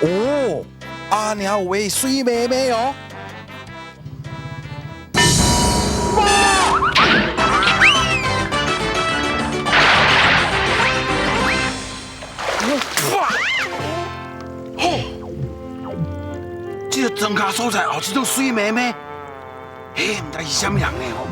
哦，阿娘有位水妹妹哦。这个庄卡所在后一种水妹妹，嘿，唔知是啥物人呢吼？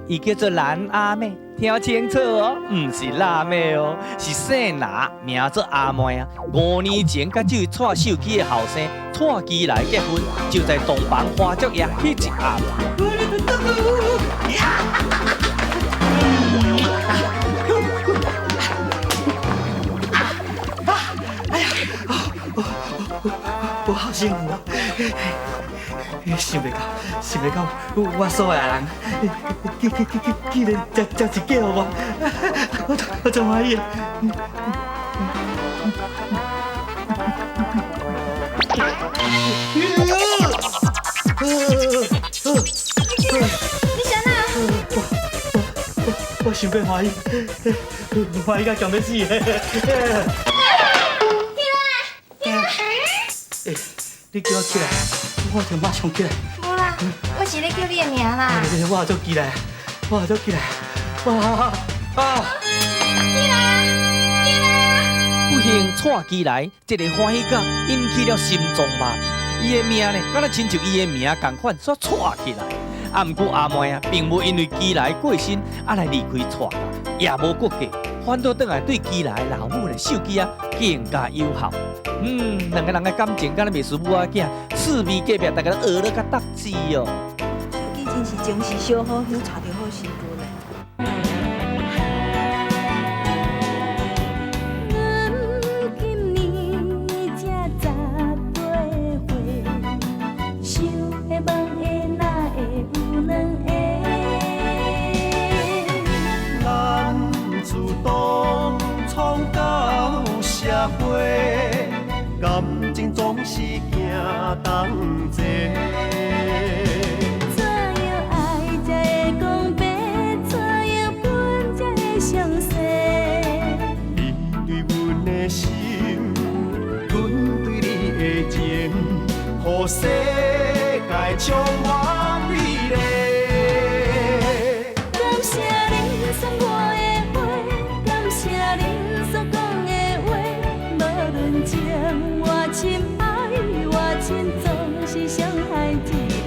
伊叫做兰阿妹，听清楚哦，唔是辣妹哦，是姓拿，名做阿妹啊。5年前，甲这位蔡秀基的后生蔡基来结婚，就在洞房花烛夜迄一暗。我好幸福啊！想袂到，我所爱的人，竟然交一嫁我，我真欢喜啊！你想哪？我想要欢喜到强要死你叫我起来，我就马上起来。无啦，我是咧叫你的名啦。我做起来，哇！不幸蔡基来，这个欢喜感引起了心脏病。伊的命呢，敢若亲像伊的名同款，煞蔡起来。啊，毋过阿妹啊，并无因为基来过身，来离开蔡家，也无国家，反倒转来对基来老母的秀基啊更加友好。两个人的感情敢若袂输母仔囝，四面隔壁大家都学了甲搭子哦。秀基真是情绪小好，又娶着好媳妇嘞。今年才18岁，想的梦的哪会有两个？咱自当创到社会。感情总是行同齐，怎样爱才会讲白？怎样分才会相识？你对阮的心，阮对你的情，予世界充满美丽。感谢恁送我的花，感谢恁所讲的话，无论情。亲爱，我亲总是相爱一个。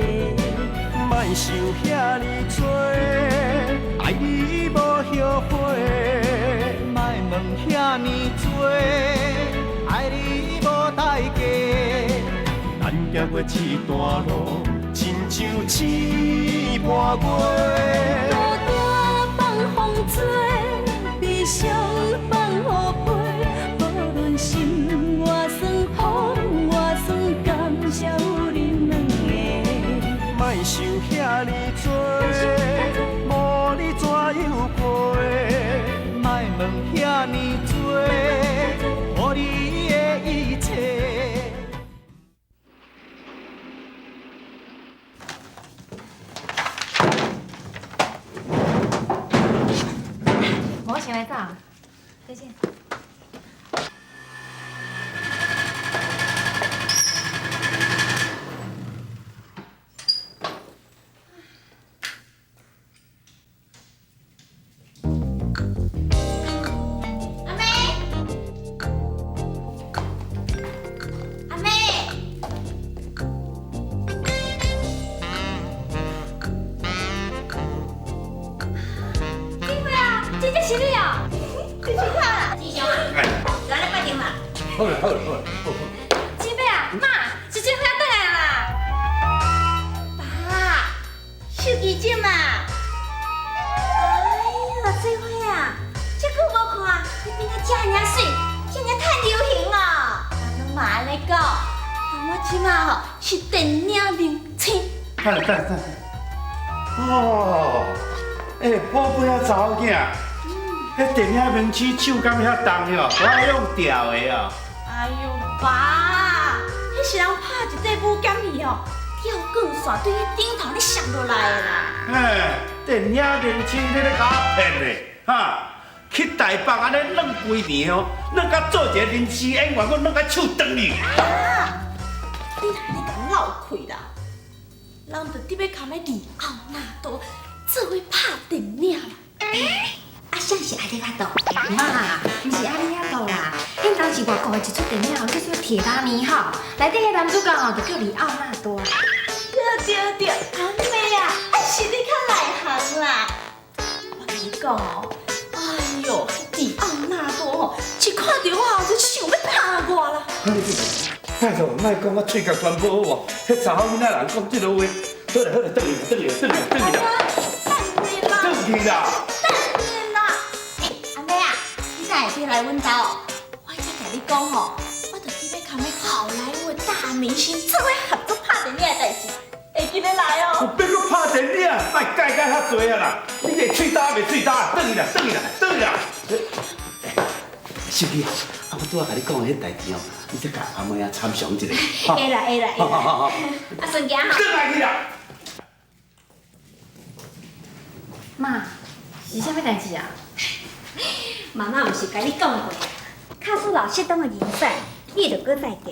莫想遐尼多，爱你无后悔。莫问遐尼多，爱你无代价。咱行过这段路，亲像试半月。孤单放风吹，悲伤放雨飞，无论心外酸。感谢有恁两个，莫想遐尼多，无你怎样过？莫问遐尼多，予你的一切。我先来走，再见。是你哦，你去看啦，志雄啊，来来快点嘛。好了。金贝啊，妈，是这回回来啦。爸，秀基姐嘛。哎呀，这回啊，这久无看，你变啊这尔水，这尔太流行哦。咱拢嘛安尼讲，但我即马吼是电影明星。看。哦，宝贝啊，查某囝。迄电影明星手敢遐重哟，我爱用吊的哦。哎呦，爸，迄是人拍一块武剑戏哦，吊光线对迄顶头咧闪落来的啦。电影明星你咧甲我骗的，哈！去台北安尼弄几年哦，弄甲做一个临时演员，我弄甲手断去。啊，你哪咧甲闹开啦？人就得要扛要离奥纳多做伙拍电影啦。啊，像是安尼遐度，妈，毋是安尼遐度啦。迄当时外国的一出电影叫做《铁达尼号》，内底迄男主角就叫李奥纳多。对，阿妹啊，是你较内行啦。我跟你讲哦，哎呦，李奥纳多吼，一看到我就想要拍我啦。拜托，莫讲我喙角全部好无？迄查某囡仔人讲这个话，好啦，转去啦。等你啦，转去啦。阿妹啊，你哪会来阮家哦？我才甲你讲吼，我就准备扛要好莱坞的大明星做伙合作拍电影的代志，会记得来哦。别搁拍电影，莫改较多啊啦！你个喙焦袂喙焦，转去啦。小姐，我拄仔甲你讲的迄代志哦，你再甲阿妹啊参详一下。会啦。啊，顺行哈。转来去啦。妈，是啥物代志啊？妈妈毋是甲你讲过，卡苏老适当的人选，你就搁再嫁。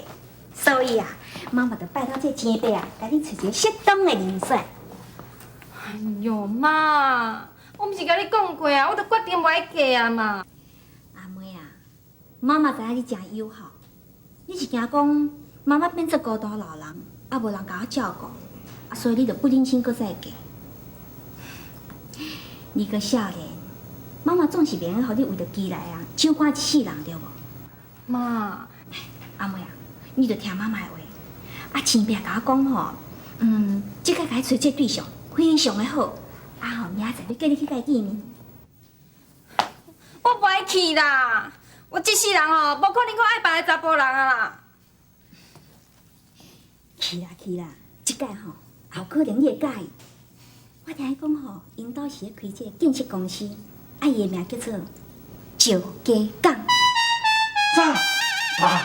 所以啊，妈妈就拜托这前辈啊，甲你找一个适当的人选。哎呦妈，我毋是甲你讲过啊，我都决定袂嫁啊嘛。阿妹啊，妈妈知影你真友好，你是惊讲妈妈变做孤单老人，啊无人甲我照顾，啊所以你就不忍心搁再嫁。你搁少年，妈妈总是袂用互你为着机来啊，掌管一世人对无？妈，阿妹啊，你就听妈妈的话。啊，前壁甲我讲吼，即个甲你找这对象非常的好，啊吼，明仔载要叫你去甲伊见面。我袂去啦，我这世人吼，无可能搁爱别个查甫人啊啦。去啦，即届吼，也有可能你会介意。我听伊讲吼，因兜是咧开这个建设公司，啊，伊的名叫做赵家港。啥？爸，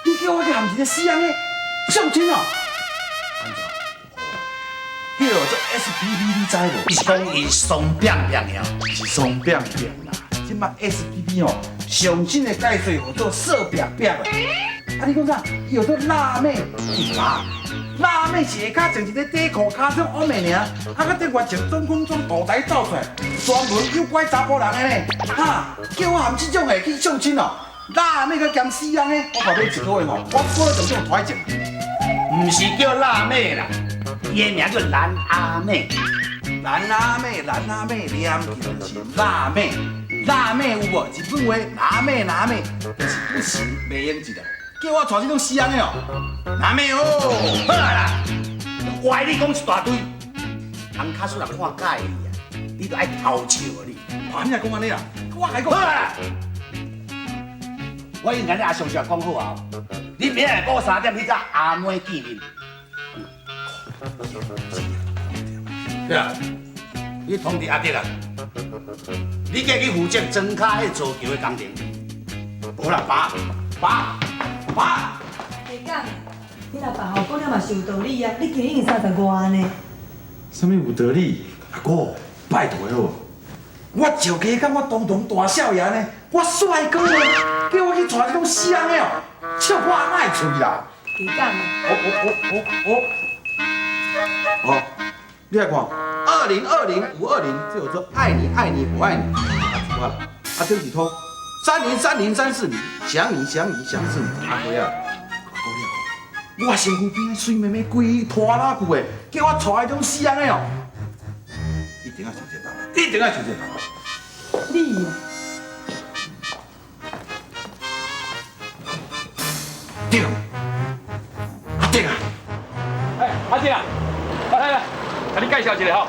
你叫我去含一个死人的相亲哦？安怎？迄个做 SPP 你知无？是讲伊双变变了，是双变变啦。即摆 SPP 哦，上新的解说叫做色变变啊。啊，你讲啥？伊有做辣妹，辣。辣妹是下骹穿一个短裤，骹上乌面尔，啊，搁顶外穿中空装土台走出来，专门诱拐查甫人的呢。哈，叫我含这种的去相亲哦。辣妹搁兼死人的，我后尾一个月吼，我过了就种拖证。唔是叫辣妹啦，伊的名叫蓝阿妹。蓝阿妹，念起就是辣妹。辣妹有无？日本话辣妹，就是不行，袂用一个。叫我带这种死人的哦，辣妹哦，好啦，歪你讲一大堆，人卡数人看介意啊，你都爱偷笑啊你。啊，你若讲安尼啦，我来讲好啦。我已经甲你阿上上讲好啊，你明日过3点去甲阿妹见面。对啊，你通知阿德啊，你家去负责庄卡迄造桥的工程。好啦，爸。家讲，你阿爸吼讲了嘛是有道理啊，你今年35呢？什么有道理？阿哥，拜托哦，我就家讲我当大少爷呢，我帅哥呢，叫我去带这种死人的哦，笑我哪会出去啦？家讲，哦，你来看，2020-520，这有做爱你不爱你，啊，了，啊，对不起，通303034你，想你是你，阿哥啊，我身躯边的水妹妹规拖拉久的，叫我带迄种死人的哦，一定要想这个，你哦，对，阿弟啊，哎，阿姐啊，来，甲你介绍一下吼。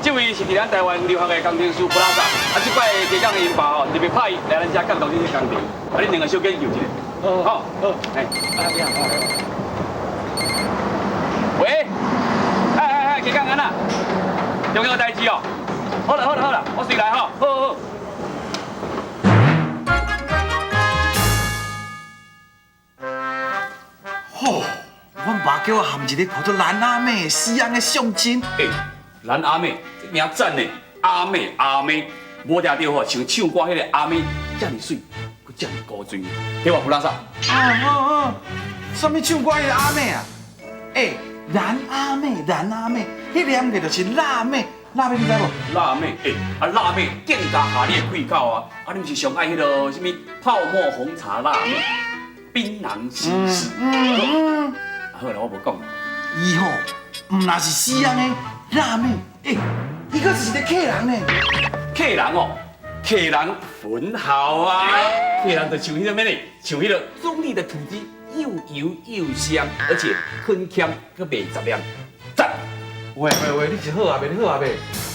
这位是伫咱台湾留学的工程师布拉萨，啊，这摆加港的因爸吼特别派伊来咱遮监督这些工程，啊，恁两个小研究一下。好，哎，阿姐啊，喂，哎，加港安娜，重要代志哦。好了，我随来吼，好。好，阮爸叫我含一个叫做蓝阿妹的死人的相亲。咱阿妹，这名赞呢，阿妹，无听到吼，像唱歌迄个阿妹，遮尔水，佮这么高追，给我不拉萨。什么唱歌的阿妹啊？蓝阿妹，迄两个就是辣妹，辣妹你知无？辣妹，辣妹更加下你的胃口啊！你毋是上爱迄个什么泡沫红茶辣妹、槟榔西施？好啦，我无讲。伊吼，毋那是西洋的辣妹，伊个是一个客人呢。客人哦，客人很好啊！客人就像迄个咩呢？像迄个中立的土鸡，又油又香，而且很香，佮卖10两，赞！喂，你是好啊袂？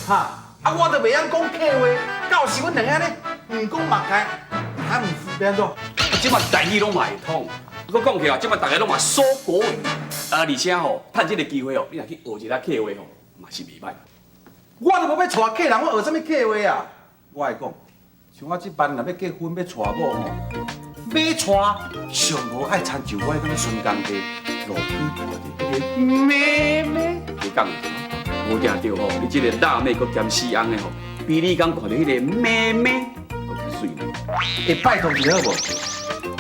哈，我都袂晓讲客话，到时阮两个呢，唔讲嘛开，还唔是变做？即马台语拢嘛会通，不过讲起来，即马大家拢嘛说国语，而且吼，趁这个机会哦，你若去学一下客话吼，嘛是袂歹。我都无要娶客人，我学什么客话啊？我会讲，像我这班若要结婚要娶某吼，要娶上无爱参照我迄种孙公家路边抱着迄个妹妹。你讲，无听到吼，你这个辣妹佮兼死翁的吼，比你刚看到迄个妹妹佮较水呢。会拜托一下好无？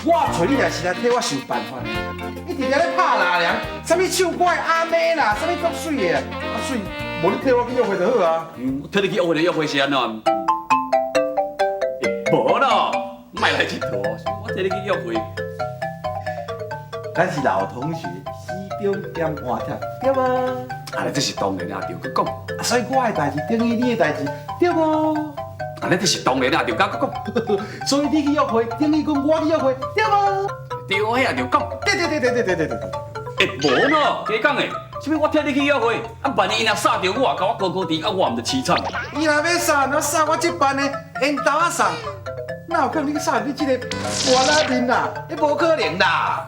我找你来是来替我想办法的。你直直咧拍拉梁，什么唱歌的阿妹啦，什么足水的，水，无你替我去约会就好啊。替你去约会，约会是安怎？无咯，莫来佚佗，我替你去约会。咱是老同学，西中兼换贴，对无？啊，这是当然啊，就佮讲。所以我的代志等于你的代志，对无？啊，这是当然啊，就甲佮讲。所以你去约会等于讲我去约会，对无？对，迄啊就讲。对。无咯，假讲诶，什么我替你去约会，万一伊若杀着我，甲我高高低，我毋就凄惨。伊若要杀，那杀我这班的缘投仔送，哪有可能你杀你这个活拉面啦？你无可能啦！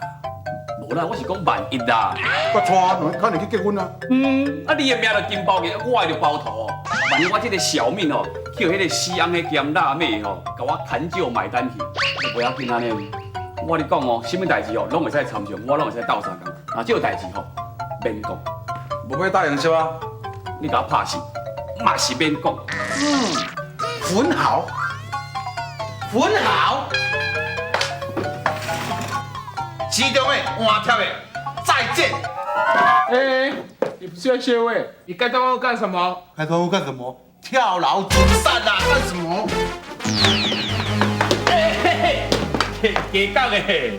无啦，我是讲万一啦。我娶可能去结婚啊？你的命就金包嘅，我就包头哦。万一我这个小命哦，叫迄个死翁的兼辣妹吼，甲我砍酒买单去，就不要紧安尼。我跟你讲哦，什么代志哦，拢会使参详，我拢会使斗相共。啊，这个代志吼，免讲，无要答应是吧？你甲我拍死，嘛是免讲。很好。其中的换贴的，再见。你不是要学位？你该当我干什么？还跟我干什么？跳牢组散啊？干什么？假讲的嘿。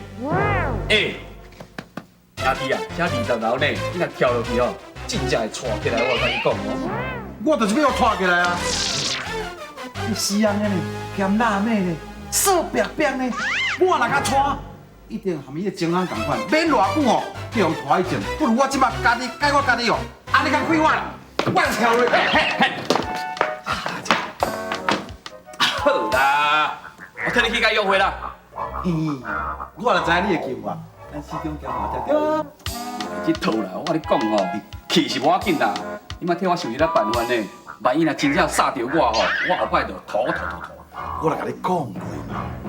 兄弟啊，车20楼呢，你若跳落去哦，真正会窜起来，我甲你讲哦。我就是要拖起来啊！你死人呢，兼辣妹呢，色白白呢，我若甲拖，一定含伊个情人同款，免偌久哦，去用拖一阵，不如我即马家己改我家己哦，安尼较快活啦，我跳落去。好啦，我替你去甲约会啦。我就知影你会救我，咱始终交换条对。这套啦，我跟你讲哦，气是无要紧啦，你莫替我想一个办法呢。万一若真正杀着我吼，我后摆就吐。我来甲你讲过嘛，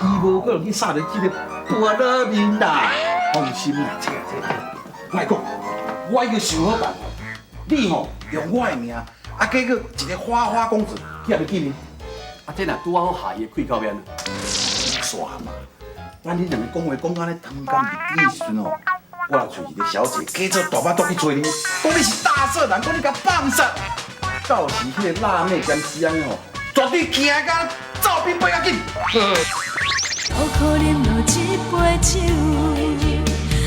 伊无可能去杀着这个波拉面啦。放心啦，这。我来讲，我已经想好办法，你吼用我的名，啊，加个一个花公子，去下面见面。啊，这若拄好下伊的气口面。煞嘛，咱你两个讲话讲安尼汤干蜜的时阵哦，我来找一个小姐，加做大巴肚去找你，讲你是大色人，讲你甲放杀，到时迄个辣妹兼死人哦，绝对惊甲走边背要紧。好可怜落一杯酒，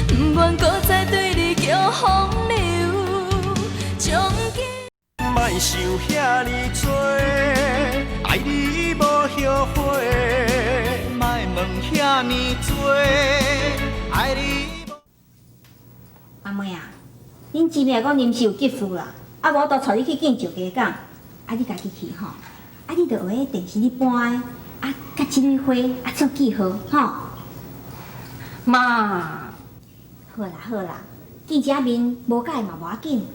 不愿搁再对你叫风流，将莫想遐尼多，爱你无后悔，莫问遐尼多，爱你无。阿妹啊，恁姊妹讲恁是有急事啦，啊无都带你去见石家港，啊你家己去吼，啊你着学迄电视咧播的，啊甲这蕊花啊做记号吼。妈，好啦，见这面无解嘛无要紧。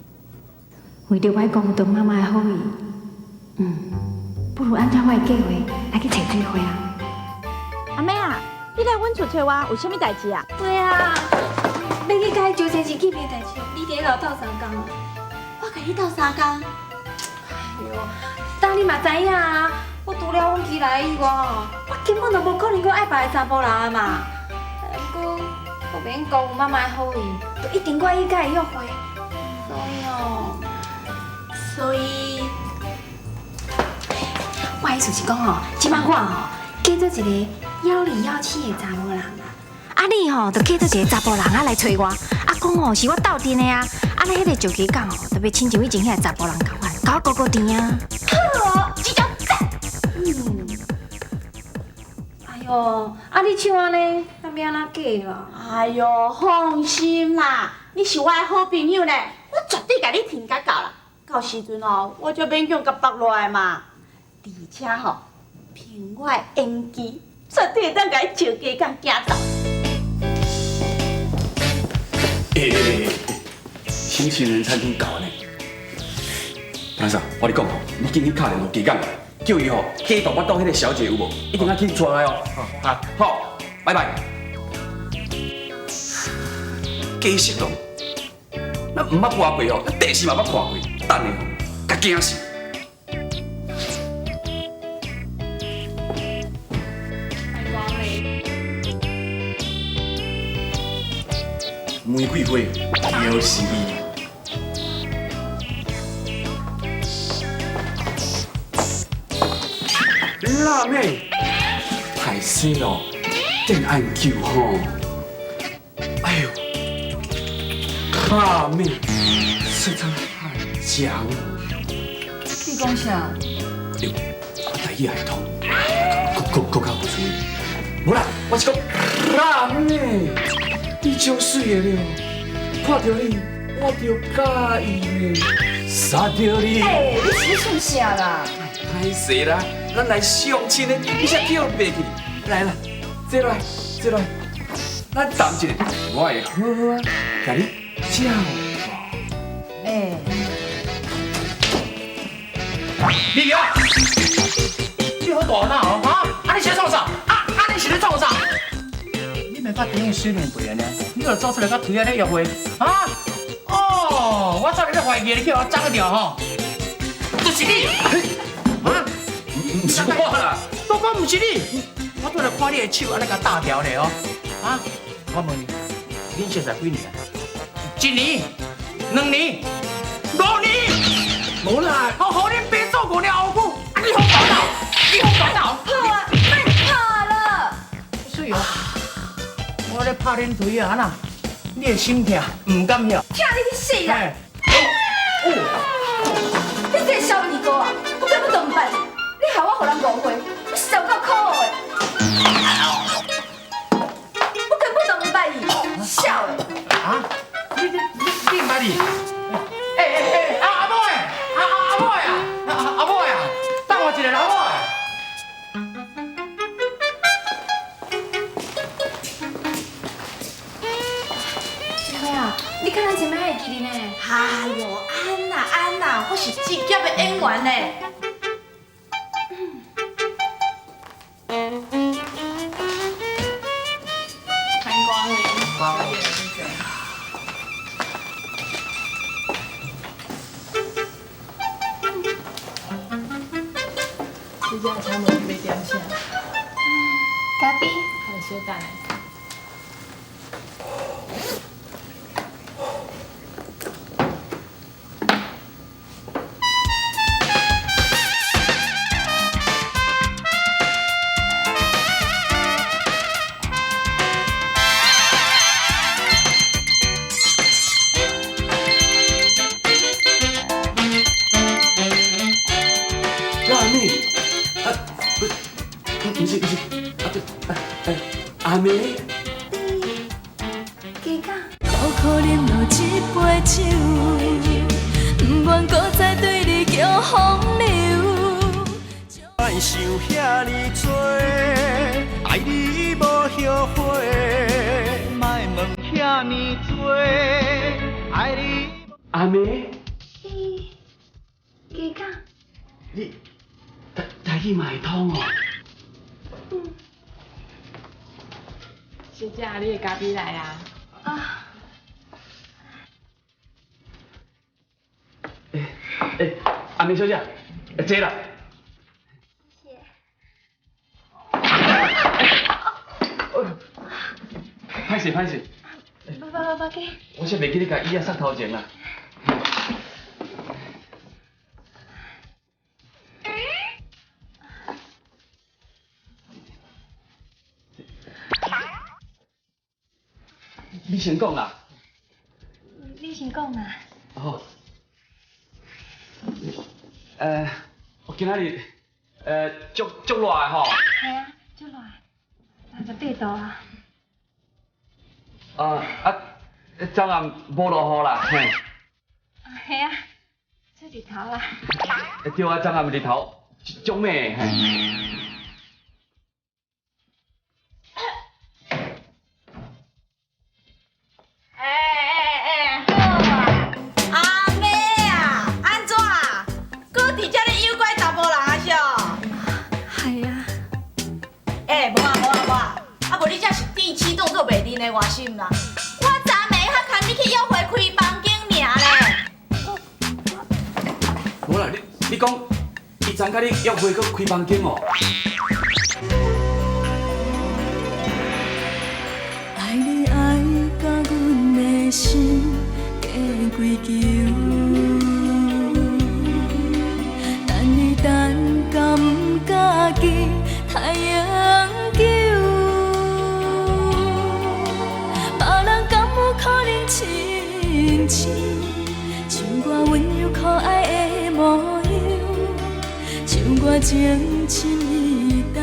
为着我公公妈妈的好意，不如按照我的计划来去找水花啊！阿妹啊，你来阮厝找我，有啥物代志啊？对啊，要去甲伊周星驰见面的代志，你伫老斗3工啊？我甲你斗3工。哎呦，当你嘛知影啊，我除了阮起来以外吼，我根本就无可能搁爱别个查甫人啊嘛。不过，不免讲有妈妈的好意，就一定愿意甲伊约会。所以，我意思是讲吼，即摆我吼嫁做一个妖里妖气的查某人啦。啊，你吼就嫁做一个查甫人啊来找我，啊讲吼是我斗阵的啊，啊那迄个石鸡港吼，特别亲像以前遐个查甫人共款，甲我高高甜啊。好，这种赞。哎呦，啊你像安尼，那要安怎嫁啦？哎呦，放心啦，你是我的好朋友呢，我绝对甲你挺甲到啦。到时阵哦，我就勉强甲绑落来嘛。而且吼，凭我的演技，绝对会当甲伊招家港行走。新情人餐厅搞呢。潘嫂，我跟你讲吼，你紧去敲电话家港，叫伊吼加大我当迄个小姐有无？一定要去出来哦。好，拜拜。假释咯，咱唔捌看过吼，咱电视嘛捌看过，等下吼，甲惊死。玫瑰花有诗意。辣妹，太死咯，电按球吼。哎呦，辣妹实在太强了。你讲啥？哎呦，我台语还通，更较有趣。无啦，我是讲辣妹。你真水的了，看到你我就介意呢，杀到你。你是算啥啦？歹势啦，咱来相亲的，你才叫白去。来啦，坐来，坐来，咱谈一下，我会好好啊，甲你照顾。李彪，你好大脑哦，啊！你是在创啥？你是在创啥？你咪捌电影训练过呢？你又走出来甲推安尼约会？啊？哦，我早日咧怀疑你叫我长掉吼，就是你。啊？唔是我啦，都讲唔是你，我拄来看你的手安尼甲打掉咧哦。啊？我问你，恁现在几年啊？1年、2年、5年？无啦，我和恁别做5年后久，你好烦恼，你好烦恼。好啊，太怕了。水哦，我咧拍恁腿啊，呐，你的心痛唔敢晓。听你去死啦！你这个小二哥啊，我根本都唔捌你，你害我互人误会，你实在有够可恶的。我根本都唔捌你，笑的。啊？你唔捌你？阿妹，阿妹啊，阿妹啊，等我一下，阿妹。你看咱前面还会记得呢。哎呦，安娜，我是职业的演员呢。欢迎光临。好。你家请问要点啥？咖啡。好，小等下。阿妹，鸡讲，苦苦饮落一杯酒，不愿搁再对你叫风流。爱想遐尼多，爱你无后悔，莫问遐尼多，爱你。阿妹，鸡讲，你台语嘛会通哦。小姐，你的咖啡来啊！阿妹小姐，坐啦。谢谢。歹势歹势，无紧。我是袂记你甲椅仔塞头前啦。你先讲啦。你先讲啦。好。我今仔日足热的吼。系啊，足热，38度啊。昨暗无落雨啦，嘿。系啊，出日头啦。对啊，昨暗日头足美的，嘿。外心啦，我昨暝还牵你去约会开房间尔咧。无啦，你讲，伊昨甲你约会搁开房间哦？爱你爱甲阮的心加几球，等你等甲毋敢记太阳球。亲像我温柔可爱的模样，像我情深意重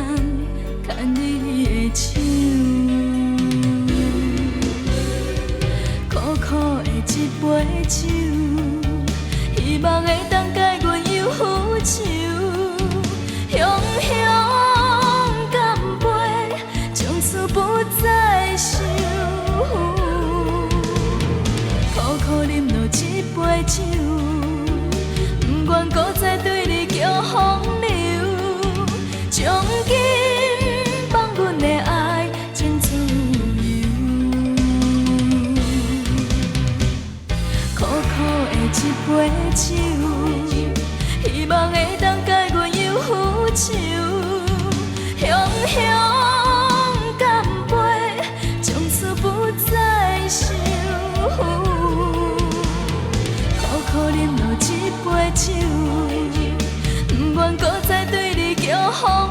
牵你的手，苦苦的一杯酒，希望会当解阮忧愁，雄雄干杯，从此不再想。一杯酒，不愿搁再对你叫风流，从今放阮的爱真自由。苦苦的一杯酒，希望会当解阮忧愁，雄雄干杯，从此不再想。苦啉落一杯酒，不愿搁再对你叫风